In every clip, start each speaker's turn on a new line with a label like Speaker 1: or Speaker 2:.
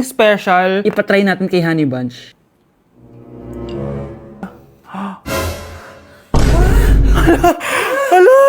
Speaker 1: special, ipatry natin kay Honey Bunch. Hala!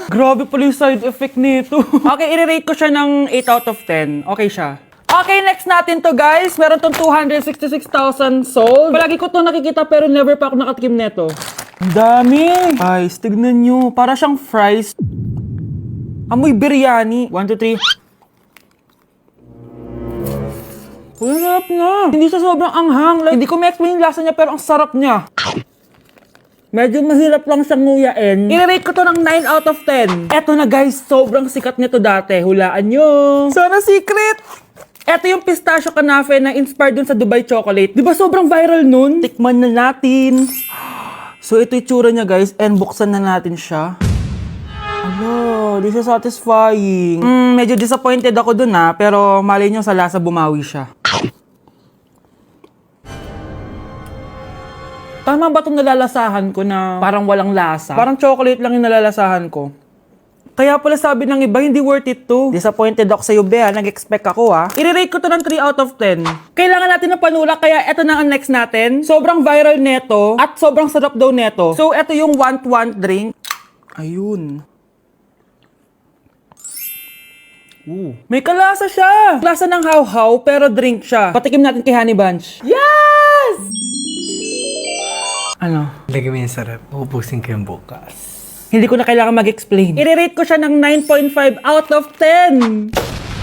Speaker 1: Grabe pala yung side effect nito. Okay, i-rate ko siya ng 8 out of 10. Okay siya. Okay, next natin to guys. Meron tong 266,000 sold. Palagi ko to nakikita pero never pa ako nakatikim neto. Ang dami! Guys, tignan nyo. Para siyang fries. Amoy biryani. 1, 2, 3. Sarap na. Hindi siya sobrang anghang. Like, hindi ko ma-explain yung lasa niya pero ang sarap niya. Medyo mahirap lang siyang nguyain. I-rate ko to ng 9 out of 10. Eto na guys, sobrang sikat nito dati. Hulaan nyo. Sana secret! Eto yung pistachio kanafe na inspired dun sa Dubai chocolate. Di ba sobrang viral nun? Tikman na natin. So ito yung tsura niya guys, and buksan na natin siya. Ano, this is satisfying. Medyo disappointed ako dun pero malay nyo sa lasa bumawi siya. Tama ba itong nalalasahan ko na parang walang lasa? Parang chocolate lang yung nalalasahan ko. Kaya pala sabi ng iba, hindi worth it to. Disappointed ako sa'yo, Bea. Nag-expect ako, I-rate ko to ng 3 out of 10. Kailangan natin ng panulak, kaya eto na ang next natin. Sobrang viral neto at sobrang sarap daw neto. So, eto yung want drink. Ayun. May kalasa siya. Lasa ng how-how, pero drink siya. Patikim natin kay Honey Bunch. Yes! Ano?
Speaker 2: Lagyan mo yung sarap. Uubusin ko yung bukas.
Speaker 1: Hindi ko na kailangan mag-explain. I-rate ko siya ng 9.5 out of 10.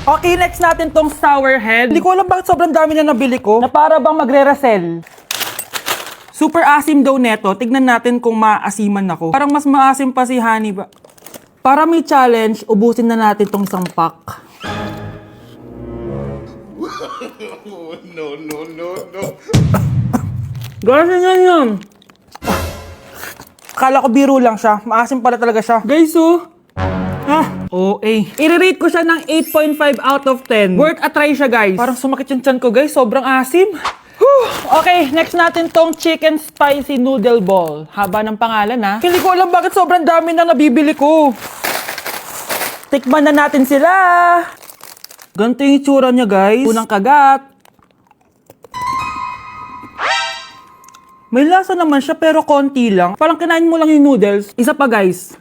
Speaker 1: Okay, next natin tong sour head. Hindi ko alam bakit sobrang dami na nabili ko. Na para bang magre-resell. Super asim daw neto. Tignan natin kung maasiman ako. Parang mas maasim pa si Honey ba? Para may challenge, ubusin na natin tong isang pack. No. Ganyan yan. Akala ko biro lang siya. Maasim pala talaga siya. Guys, OA. I-rate ko siya ng 8.5 out of 10. Worth a try siya, guys. Parang sumakit yung tiyan ko, guys. Sobrang asim. Okay, next natin tong chicken spicy noodle ball. Haba ng pangalan, Hindi ko alam bakit sobrang dami na nabibili ko. Tikman na natin sila. Ganito yung itsura niya, guys. Unang kagat. May lasa naman siya pero konti lang. Parang kinain mo lang yung noodles. Isa pa guys.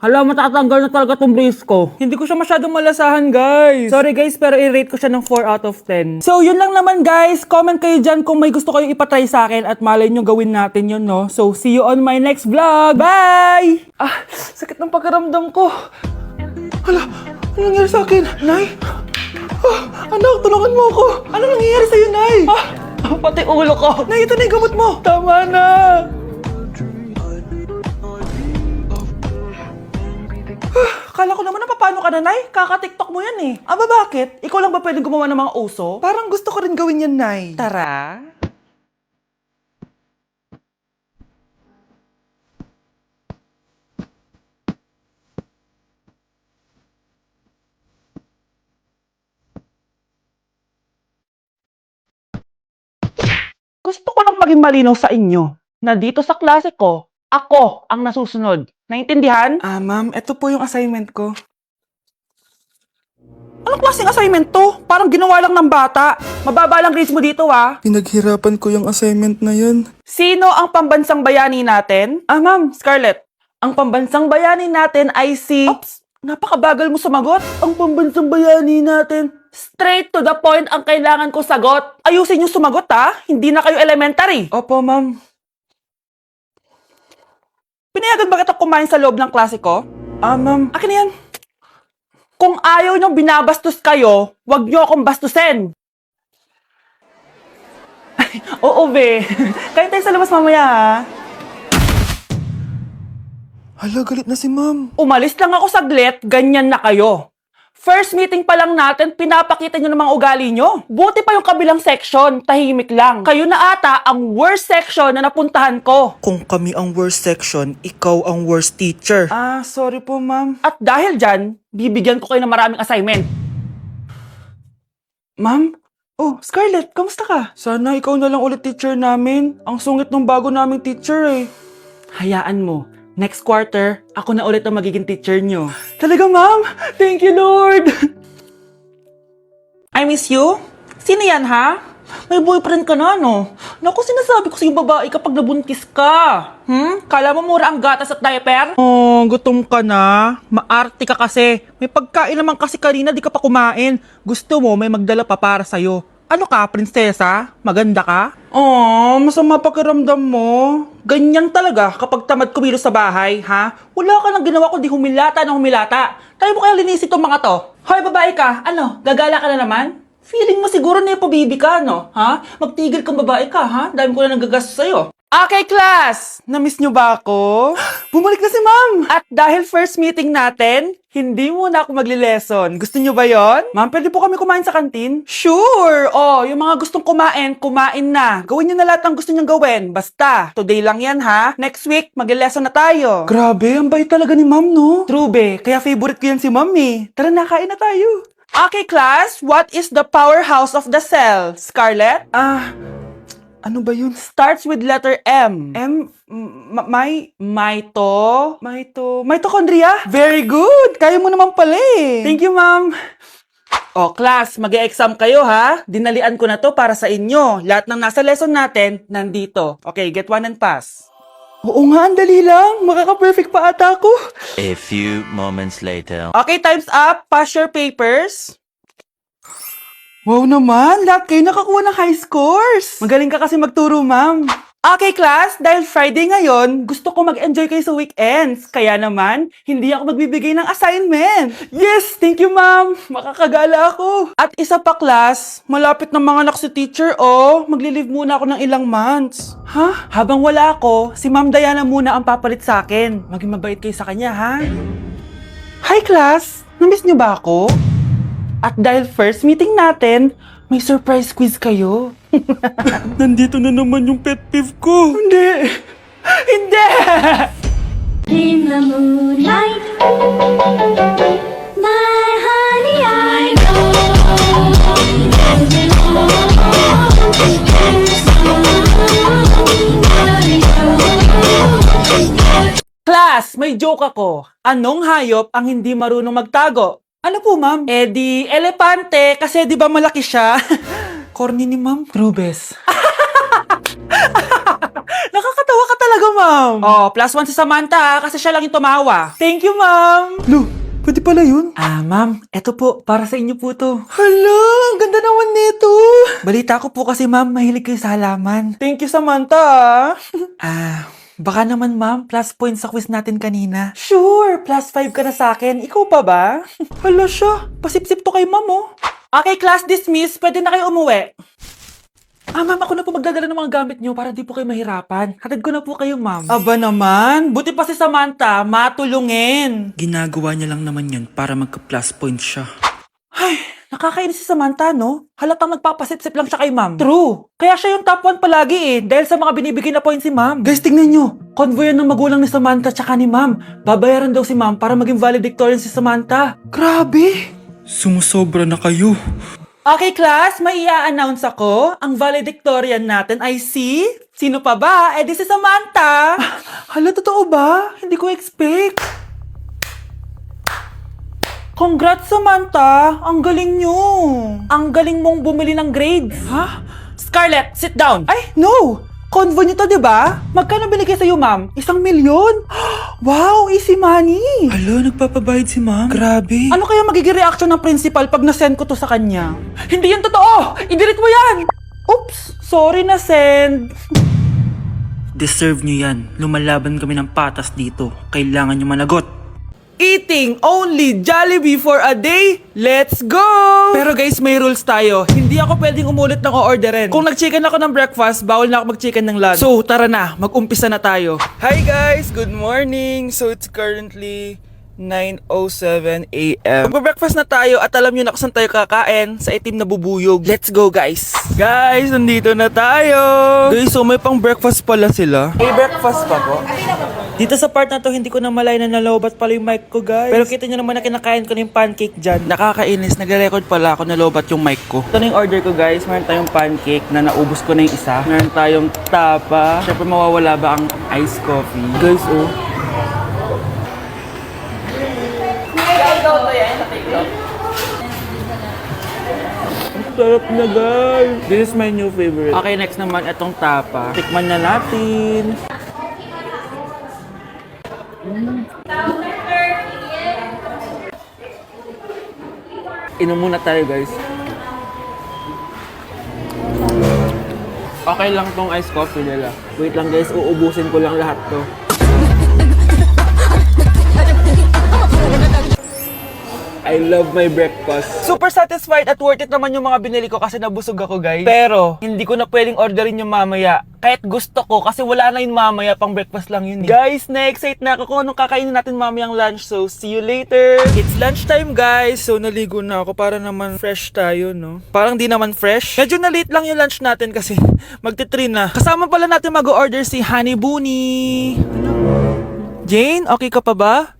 Speaker 1: Hala, matatanggal na talaga tong brace ko. Hindi ko siya masyadong malasahan guys. Sorry guys, pero i-rate ko siya ng 4 out of 10. So yun lang naman guys. Comment kayo dyan kung may gusto kayong ipatry sa akin at malay nyo gawin natin yun, no? So see you on my next vlog. Bye! Sakit ng pakiramdam ko. Hala, ano nangyari sa akin? Nay? Anak, tulungan mo ako. Ano nangyayari sa'yo, Nay? Pati ulo ko. Nay, ito na yung gamot mo. Tama na. Kala ko naman na paano ka na, Nay? Kaka-tiktok mo yan eh. Aba, bakit? Ikaw lang ba pwedeng gumawa ng mga uso? Parang gusto ko rin gawin yan, Nay. Tara. Gusto ko lang maging malinaw sa inyo na dito sa klase ko, ako ang nasusunod. Naintindihan? Ma'am, ito po yung assignment ko. Anong klaseng assignment to? Parang ginawa lang ng bata. Mababa lang grades mo dito,
Speaker 3: Pinaghirapan ko yung assignment na yun.
Speaker 1: Sino ang pambansang bayani natin? Ma'am, Scarlett. Ang pambansang bayani natin ay si... Oops! Napakabagal mo sumagot. Ang pambansang bayani natin... Straight to the point ang kailangan ko sagot. Ayusin yung sumagot, Hindi na kayo elementary. Opo, ma'am. Pinayagan ba kita kumain sa loob ng klase ko? Ma'am. Akin na yan. Kung ayaw niyong binabastos kayo, wag niyo akong bastusin. Oo, be. Kain tayo sa labas mamaya,
Speaker 3: Hala, galit na si ma'am.
Speaker 1: Umalis lang ako saglit, ganyan na kayo. First meeting pa lang natin, pinapakita nyo ng mga ugali nyo. Buti pa yung kabilang section, tahimik lang. Kayo na ata ang worst section na napuntahan ko.
Speaker 3: Kung kami ang worst section, ikaw ang worst teacher.
Speaker 1: Sorry po, ma'am. At dahil dyan, bibigyan ko kayo ng maraming assignment. Ma'am? Oh, Scarlett, kamusta ka? Sana ikaw na lang ulit teacher namin. Ang sungit ng bago naming teacher eh. Hayaan mo. Next quarter, ako na ulit ang magiging teacher nyo. Talaga, ma'am? Thank you, Lord! I miss you. Sino yan, ha? May boyfriend ka na, no? Naku, sinasabi ko sa'yo babae kapag nabuntis ka. Kala mo mura ang gatas at diaper? Oh, gutom ka na? Maarte ka kasi. May pagkain naman kasi kanina, di ka pa kumain. Gusto mo, may magdala pa para sa'yo. Ano ka, prinsesa? Maganda ka? Oh, masama pakiramdam mo. Ganyan talaga kapag tamad kumilos sa bahay, ha? Wala ka nang ginawa kundi humilata na humilata. Tayo mo kaya linisin tong mga to. Hoy, babae ka. Ano, gagala ka na naman? Feeling mo siguro na bibi ka, no? Ha? Magtigil kang babae ka, ha? Dami ko na nagagastos sa'yo. Okay, class! Na-miss nyo ba ako? Bumalik na si ma'am! At dahil first meeting natin, hindi muna ako magli-lesson. Gusto nyo ba yon? Ma'am, pwede po kami kumain sa kantin? Sure! Oh, yung mga gustong kumain, kumain na. Gawin nyo na lahat ng gusto nyo gawin. Basta, today lang yan, ha? Next week, magli-lesson na tayo. Grabe, ang bait talaga ni ma'am, no? True, be. Kaya favorite ko yan si ma'am, eh. Tara na, kain na tayo. Okay, class, what is the powerhouse of the cell? Scarlett? Ano ba yun? Starts with letter M. Mitochondria? Very good! Kaya mo naman pala eh. Thank you, ma'am. Oh, class, mag-e-exam kayo ha. Dinalian ko na to para sa inyo. Lahat ng nasa lesson natin, nandito. Okay, get one and pass. Oo nga, ang dali lang. Makaka-perfect pa ata ako.
Speaker 4: A few moments later.
Speaker 1: Okay, time's up. Pass your papers. Wow naman, lahat kayo nakakuha ng high scores. Magaling ka kasi magturo, ma'am. Okay, class, dahil Friday ngayon, gusto ko mag-enjoy kayo sa weekends. Kaya naman, hindi ako magbibigay ng assignment. Yes, thank you, ma'am. Makakagala ako. At isa pa, class, malapit na mga anak si teacher, oh. Magli-leave muna ako ng ilang months. Ha? Habang wala ako, si Ma'am Diana muna ang papalit sa akin. Maging mabait kayo sa kanya, ha? Hi, class. Namiss niyo ba ako? At dahil first meeting natin, may surprise quiz kayo. Nandito na naman yung pet peeve ko. Hindi! Hindi!
Speaker 5: In the moonlight, my honey, I know
Speaker 1: Class, may joke ako. Anong hayop ang hindi marunong magtago? Ano po, ma'am? Eh di, elepante, kasi di ba malaki siya? Corny ni ma'am. Rubes. Nakakatawa ka talaga, ma'am. Oh, +1 si Samantha, kasi siya lang yung tumawa. Thank you, ma'am. Lu, pwede pala yun? Ma'am, eto po, para sa inyo po to. Hala, ang ganda naman nito. Balita ko po kasi, ma'am, mahilig kayo sa halaman. Thank you, Samantha. Baka naman, ma'am, plus points sa quiz natin kanina. Sure, +5 ka na sa akin. Ikaw pa ba? Hala siya, pasipsip to kay ma'am, oh. Okay, class dismiss. Pwede na kayo umuwi. Ma'am, ako na po magdadala ng mga gamit nyo para di po kayo mahirapan. Hatid ko na po kayo, ma'am. Aba naman, buti pa si Samantha, matulungin.
Speaker 3: Ginagawa niya lang naman yun para magka-plus point siya.
Speaker 1: Ay, nakakainis si Samantha, no? Halatang nagpapasip-sip lang siya kay ma'am. True. Kaya siya yung top 1 palagi eh, dahil sa mga binibigay na points si ma'am. Guys, tingnan nyo. Convoy yan ng magulang ni Samantha tsaka ni ma'am. Babayaran daw si ma'am para maging valedictorian si Samantha. Grabe.
Speaker 3: Sumusobra na kayo.
Speaker 1: Okay, class, may i-announce ako. Ang valedictorian natin ay si... Sino pa ba? Eh, di si Samantha. Hala, totoo ba? Hindi ko expect. Congrats, Samantha! Ang galing nyo! Ang galing mong bumili ng grades! Ha? Scarlett, sit down! Ay, no! Convo nyo to, diba? Magkano binigay sa'yo, ma'am? 1 milyon? Wow, easy money!
Speaker 3: Hala, nagpapabayad si ma'am. Grabe.
Speaker 1: Ano kaya magiging reaction ng principal pag nasend ko to sa kanya? Hindi yan totoo! I-delete mo yan! Oops! Sorry na send.
Speaker 3: Deserve nyo yan. Lumalaban kami ng patas dito. Kailangan nyo managot.
Speaker 1: Eating only Jollibee for a day? Let's go! Pero guys, may rules tayo. Hindi ako pwedeng umulit ng o-orderin. Kung nag-chicken ako ng breakfast, bawal na ako mag-chicken ng lunch. So, tara na. Mag-umpisa na tayo. Hi guys! Good morning! So, it's currently 9:07 a.m. Mag-breakfast na tayo at alam nyo na kung saan tayo kakain sa itim na bubuyog. Let's go guys! Guys, nandito na tayo! Guys, so may pang breakfast pala sila. May breakfast pa po? Dito sa part na to, hindi ko na malay na nalobat pala yung mic ko, guys. Pero kita nyo naman na kinakain ko na yung pancake dyan. Nakakainis, nagre-record pala ako nalobat yung mic ko. Ito na yung order ko, guys. Meron tayong pancake na naubos ko na yung isa. Meron tayong tapa. Siyempre, mawawala ba ang iced coffee? Guys, oh. Sarap na guys. This is my new favorite. Okay, next naman itong tapa. Tikman na natin. Inom muna tayo guys. Okay lang tong iced coffee nila. Wait lang guys, uubusin ko lang lahat to. I love my breakfast. Super satisfied at worth it naman yung mga binili ko kasi nabusog ako guys. Pero, hindi ko na pwedeng orderin yung mamaya. Kahit gusto ko kasi wala na yung mamaya, pang breakfast lang yun. Guys, na-excite na ako kung anong kakainin natin mamayang lunch. So, see you later. It's lunchtime guys. So, naligo na ako para naman fresh tayo, no? Parang di naman fresh. Medyo na late lang yung lunch natin kasi magti-3 na. Kasama pala natin mag-order si Honey Bunny. Jane, okay ka pa ba?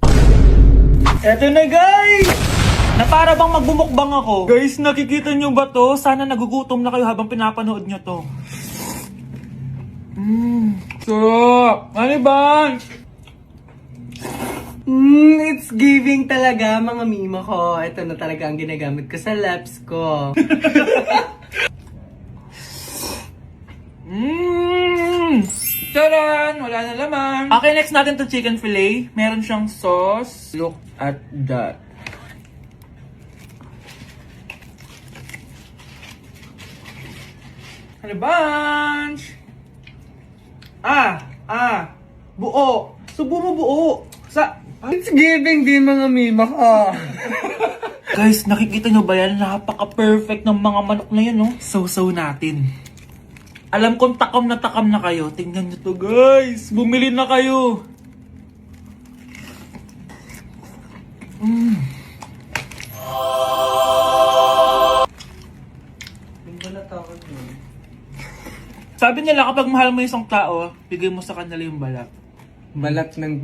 Speaker 1: Eto na guys! Na para bang magbumukbang ako. Guys, nakikita nyo ba to? Sana nagugutom na kayo habang pinapanood nyo to. Sarap! Ano ba?
Speaker 2: It's giving talaga, mga mima ko. Ito na talaga ang ginagamit ko sa laps ko.
Speaker 1: Taran! Wala na laman. Okay, next natin to chicken fillet. Meron siyang sauce. Look at that. Ano bunch? Buo. Subo mo buo.
Speaker 2: It's giving din, mga mima ko.
Speaker 1: Guys, nakikita nyo ba yan? Napaka-perfect ng mga manok na yan, no? So natin. Alam kong takam na kayo. Tingnan nyo to, guys. Bumili na kayo. Sabi nila kapag mahal mo isang tao, bigay mo sa kanila yung balat.
Speaker 2: Balat ng